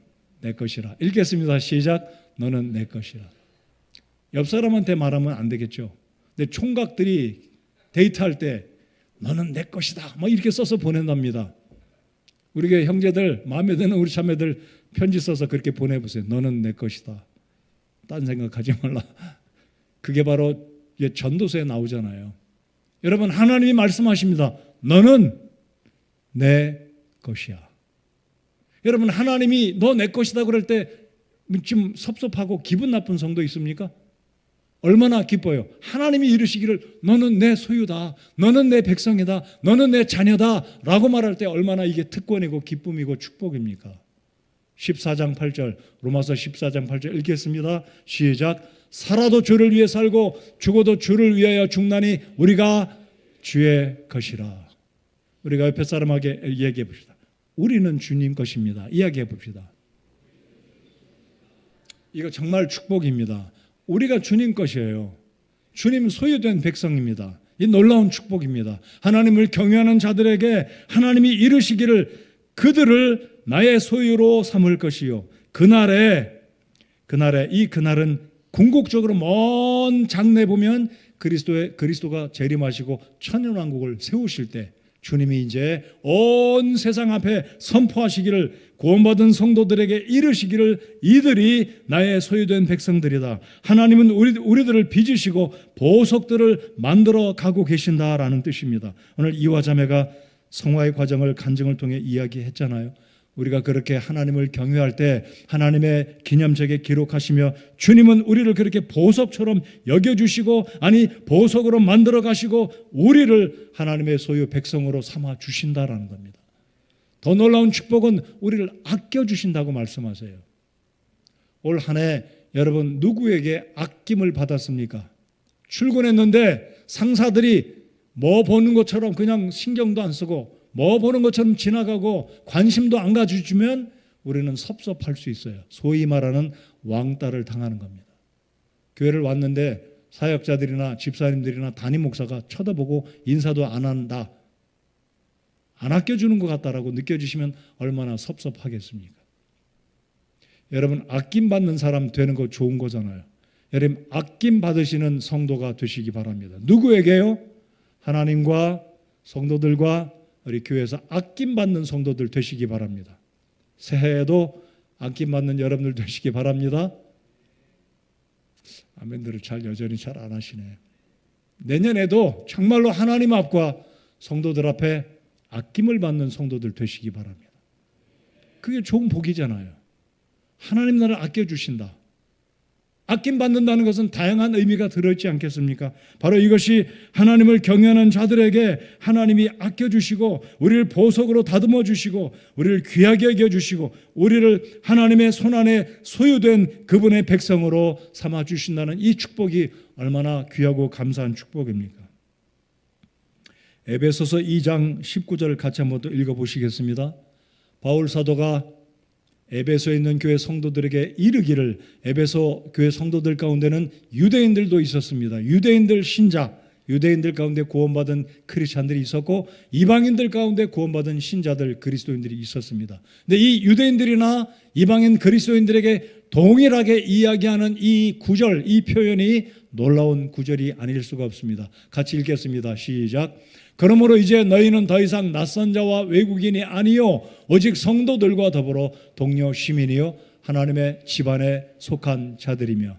내 것이라. 읽겠습니다. 시작. 너는 내 것이라. 옆 사람한테 말하면 안 되겠죠. 근데 총각들이 데이트할 때 너는 내 것이다 뭐 이렇게 써서 보낸답니다. 우리 교회 형제들, 마음에 드는 우리 자매들 편지 써서 그렇게 보내보세요. 너는 내 것이다. 딴 생각하지 말라. 그게 바로 전도서에 나오잖아요. 여러분, 하나님이 말씀하십니다. 너는 내 것이야. 여러분, 하나님이 너 내 것이다 그럴 때 좀 섭섭하고 기분 나쁜 성도 있습니까? 얼마나 기뻐요. 하나님이 이르시기를 너는 내 소유다, 너는 내 백성이다, 너는 내 자녀다 라고 말할 때 얼마나 이게 특권이고 기쁨이고 축복입니까? 14장 8절, 로마서 14장 8절 읽겠습니다. 시작. 살아도 주를 위해 살고 죽어도 주를 위하여 죽나니 우리가 주의 것이라. 우리가 옆에 사람에게 얘기해 봅시다. 우리는 주님 것입니다. 이야기해 봅시다. 이거 정말 축복입니다. 우리가 주님 것이에요. 주님 소유된 백성입니다. 이 놀라운 축복입니다. 하나님을 경외하는 자들에게 하나님이 이르시기를 그들을 나의 소유로 삼을 것이요. 그날은 궁극적으로 먼 장래 보면 그리스도가 재림하시고 천년왕국을 세우실 때 주님이 이제 온 세상 앞에 선포하시기를, 구원받은 성도들에게 이르시기를 이들이 나의 소유된 백성들이다. 하나님은 우리들을 빚으시고 보석들을 만들어 가고 계신다라는 뜻입니다. 오늘 이와 자매가 성화의 과정을 간증을 통해 이야기했잖아요. 우리가 그렇게 하나님을 경외할 때 하나님의 기념책에 기록하시며 주님은 우리를 그렇게 보석처럼 여겨주시고, 아니 보석으로 만들어 가시고 우리를 하나님의 소유 백성으로 삼아 주신다라는 겁니다. 더 놀라운 축복은 우리를 아껴주신다고 말씀하세요. 올 한 해 여러분 누구에게 아낌을 받았습니까? 출근했는데 상사들이 뭐 보는 것처럼 그냥 신경도 안 쓰고 뭐 보는 것처럼 지나가고 관심도 안 가져주면 우리는 섭섭할 수 있어요. 소위 말하는 왕따를 당하는 겁니다. 교회를 왔는데 사역자들이나 집사님들이나 담임 목사가 쳐다보고 인사도 안 한다, 안 아껴주는 것 같다라고 느껴지시면 얼마나 섭섭하겠습니까? 여러분, 아낌받는 사람 되는 거 좋은 거잖아요. 여러분, 아낌받으시는 성도가 되시기 바랍니다. 누구에게요? 하나님과 성도들과 우리 교회에서 아낌받는 성도들 되시기 바랍니다. 새해에도 아낌받는 여러분들 되시기 바랍니다. 아멘들을 여전히 잘 안 하시네. 내년에도 정말로 하나님 앞과 성도들 앞에 아낌을 받는 성도들 되시기 바랍니다. 그게 좋은 복이잖아요. 하나님 나를 아껴주신다. 아낌받는다는 것은 다양한 의미가 들어있지 않겠습니까? 바로 이것이 하나님을 경외하는 자들에게 하나님이 아껴주시고 우리를 보석으로 다듬어 주시고 우리를 귀하게 여겨주시고 우리를 하나님의 손안에 소유된 그분의 백성으로 삼아주신다는 이 축복이 얼마나 귀하고 감사한 축복입니까? 에베소서 2장 19절 같이 한번 또 읽어보시겠습니다. 바울 사도가 에베소에 있는 교회 성도들에게 이르기를, 에베소 교회 성도들 가운데는 유대인들도 있었습니다. 유대인들 신자, 유대인들 가운데 구원받은 크리스찬들이 있었고 이방인들 가운데 구원받은 신자들, 그리스도인들이 있었습니다. 근데 이 유대인들이나 이방인 그리스도인들에게 동일하게 이야기하는 이 구절, 이 표현이 놀라운 구절이 아닐 수가 없습니다. 같이 읽겠습니다. 시작. 그러므로 이제 너희는 더 이상 낯선 자와 외국인이 아니요 오직 성도들과 더불어 동료 시민이요 하나님의 집안에 속한 자들이며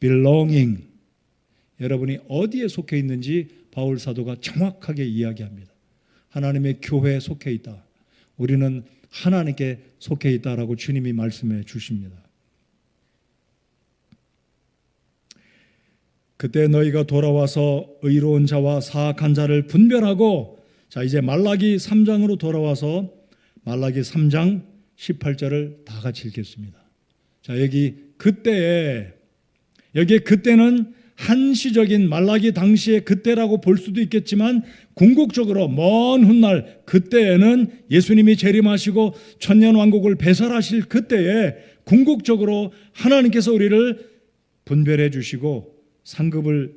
belonging, 여러분이 어디에 속해 있는지 바울 사도가 정확하게 이야기합니다. 하나님의 교회에 속해 있다. 우리는 하나님께 속해 있다라고 주님이 말씀해 주십니다. 그때 너희가 돌아와서 의로운 자와 사악한 자를 분별하고, 자 이제 말라기 3장으로 돌아와서 말라기 3장 18절을 다 같이 읽겠습니다. 자 여기 그때에, 여기에 그때는 한시적인 말라기 당시의 그때라고 볼 수도 있겠지만 궁극적으로 먼 훗날 그때에는 예수님이 재림하시고 천년왕국을 배설하실 그때에 궁극적으로 하나님께서 우리를 분별해 주시고 상급을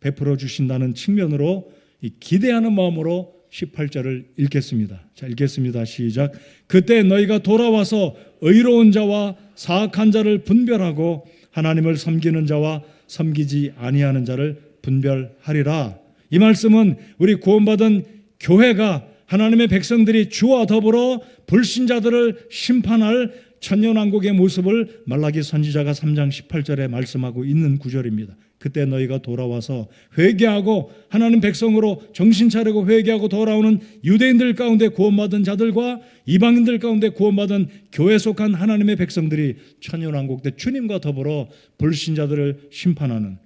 베풀어 주신다는 측면으로 기대하는 마음으로 18절을 읽겠습니다. 자, 읽겠습니다. 시작. 그때 너희가 돌아와서 의로운 자와 사악한 자를 분별하고 하나님을 섬기는 자와 섬기지 아니하는 자를 분별하리라. 이 말씀은 우리 구원받은 교회가, 하나님의 백성들이 주와 더불어 불신자들을 심판할 천년왕국의 모습을 말라기 선지자가 3장 18절에 말씀하고 있는 구절입니다. 그때 너희가 돌아와서 회개하고 하나님 백성으로 정신 차리고 회개하고 돌아오는 유대인들 가운데 구원받은 자들과 이방인들 가운데 구원받은 교회에 속한 하나님의 백성들이 천년왕국 때 주님과 더불어 불신자들을 심판하는,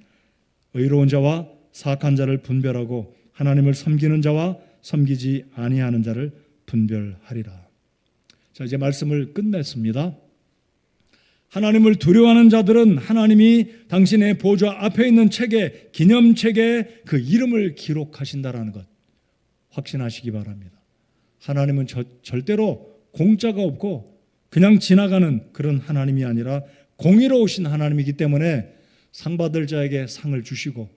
의로운 자와 사악한 자를 분별하고 하나님을 섬기는 자와 섬기지 아니하는 자를 분별하리라. 자, 이제 말씀을 끝냈습니다. 하나님을 두려워하는 자들은 하나님이 당신의 보좌 앞에 있는 책에, 기념책에 그 이름을 기록하신다라는 것 확신하시기 바랍니다. 하나님은 절대로 공짜가 없고 그냥 지나가는 그런 하나님이 아니라 공의로우신 하나님이기 때문에 상 받을 자에게 상을 주시고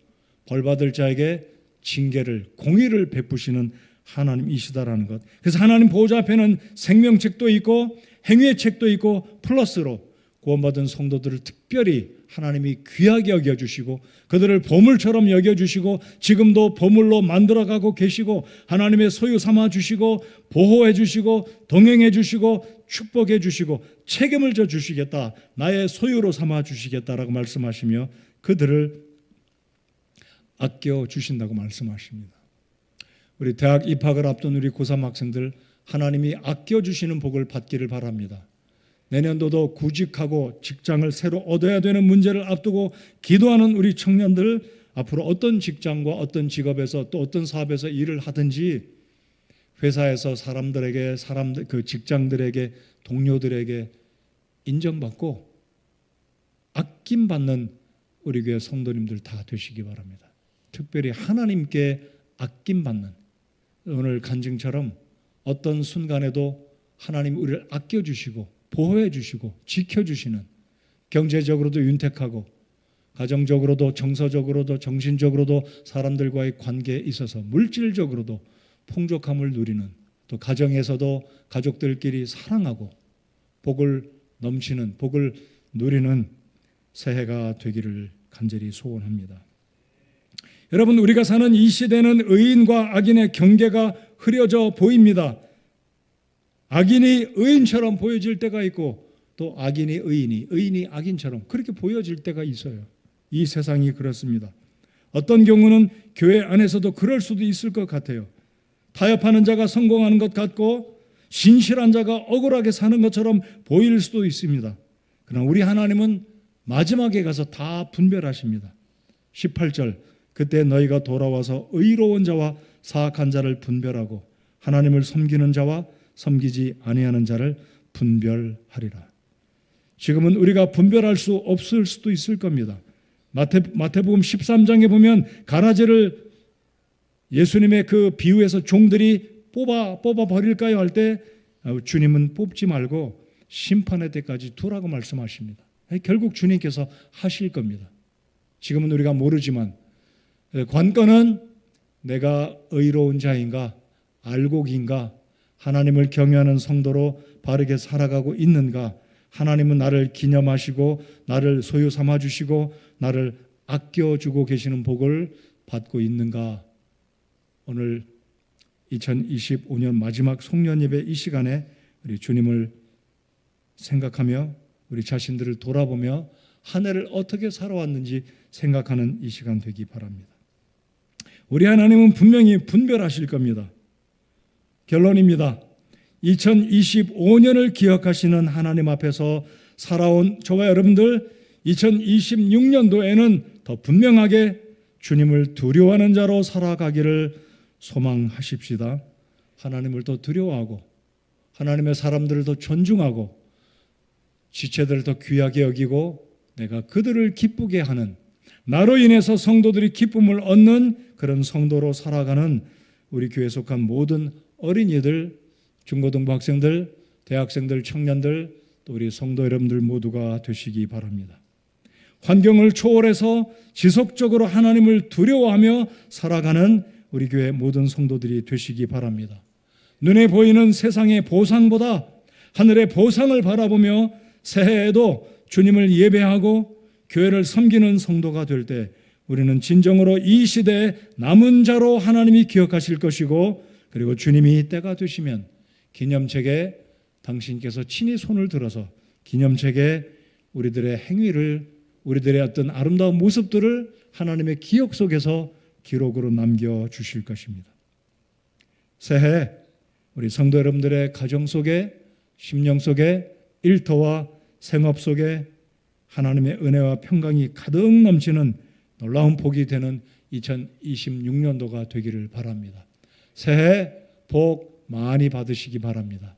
벌 받을 자에게 징계를, 공의를 베푸시는 하나님이시다라는 것. 그래서 하나님 보좌 앞에는 생명책도 있고 행위의 책도 있고 플러스로 구원받은 성도들을 특별히 하나님이 귀하게 여겨주시고 그들을 보물처럼 여겨주시고 지금도 보물로 만들어가고 계시고 하나님의 소유 삼아주시고 보호해주시고 동행해주시고 축복해주시고 책임을 져주시겠다, 나의 소유로 삼아주시겠다라고 말씀하시며 그들을 아껴주신다고 말씀하십니다. 우리 대학 입학을 앞둔 우리 고3 학생들, 하나님이 아껴주시는 복을 받기를 바랍니다. 내년도도 구직하고 직장을 새로 얻어야 되는 문제를 앞두고 기도하는 우리 청년들, 앞으로 어떤 직장과 어떤 직업에서 또 어떤 사업에서 일을 하든지 회사에서 그 직장들에게, 동료들에게 인정받고 아낌받는 우리 교회 성도님들 다 되시기 바랍니다. 특별히 하나님께 아낌받는, 오늘 간증처럼 어떤 순간에도 하나님 우리를 아껴주시고 보호해 주시고 지켜주시는, 경제적으로도 윤택하고 가정적으로도 정서적으로도 정신적으로도 사람들과의 관계에 있어서 물질적으로도 풍족함을 누리는, 또 가정에서도 가족들끼리 사랑하고 복을 넘치는, 복을 누리는 새해가 되기를 간절히 소원합니다. 여러분, 우리가 사는 이 시대는 의인과 악인의 경계가 흐려져 보입니다. 악인이 의인처럼 보여질 때가 있고 또 악인이 의인이, 의인이 악인처럼 그렇게 보여질 때가 있어요. 이 세상이 그렇습니다. 어떤 경우는 교회 안에서도 그럴 수도 있을 것 같아요. 타협하는 자가 성공하는 것 같고 신실한 자가 억울하게 사는 것처럼 보일 수도 있습니다. 그러나 우리 하나님은 마지막에 가서 다 분별하십니다. 18절, 그때 너희가 돌아와서 의로운 자와 사악한 자를 분별하고 하나님을 섬기는 자와 섬기지 아니하는 자를 분별하리라. 지금은 우리가 분별할 수 없을 수도 있을 겁니다. 마태복음 13장에 보면 가라지를 예수님의 그 비유에서 종들이 뽑아 버릴까요 할 때 주님은 뽑지 말고 심판의 때까지 두라고 말씀하십니다. 결국 주님께서 하실 겁니다. 지금은 우리가 모르지만 관건은 내가 의로운 자인가 알곡인가, 하나님을 경외하는 성도로 바르게 살아가고 있는가, 하나님은 나를 기념하시고 나를 소유 삼아주시고 나를 아껴주고 계시는 복을 받고 있는가. 오늘 2025년 마지막 송년예배 이 시간에 우리 주님을 생각하며 우리 자신들을 돌아보며 한 해를 어떻게 살아왔는지 생각하는 이 시간 되기 바랍니다. 우리 하나님은 분명히 분별하실 겁니다. 결론입니다. 2025년을 기억하시는 하나님 앞에서 살아온 저와 여러분들 2026년도에는 더 분명하게 주님을 두려워하는 자로 살아가기를 소망하십시다. 하나님을 더 두려워하고 하나님의 사람들을 더 존중하고 지체들을 더 귀하게 여기고 내가 그들을 기쁘게 하는, 나로 인해서 성도들이 기쁨을 얻는 그런 성도로 살아가는 우리 교회에 속한 모든 어린이들, 중고등부 학생들, 대학생들, 청년들, 또 우리 성도 여러분들 모두가 되시기 바랍니다. 환경을 초월해서 지속적으로 하나님을 두려워하며 살아가는 우리 교회 모든 성도들이 되시기 바랍니다. 눈에 보이는 세상의 보상보다 하늘의 보상을 바라보며 새해에도 주님을 예배하고 교회를 섬기는 성도가 될 때 우리는 진정으로 이 시대의 남은 자로 하나님이 기억하실 것이고, 그리고 주님이 때가 되시면 기념책에 당신께서 친히 손을 들어서 기념책에 우리들의 행위를, 우리들의 어떤 아름다운 모습들을 하나님의 기억 속에서 기록으로 남겨주실 것입니다. 새해 우리 성도 여러분들의 가정 속에, 심령 속에, 일터와 생업 속에 하나님의 은혜와 평강이 가득 넘치는 놀라운 복이 되는 2026년도가 되기를 바랍니다. 새해 복 많이 받으시기 바랍니다.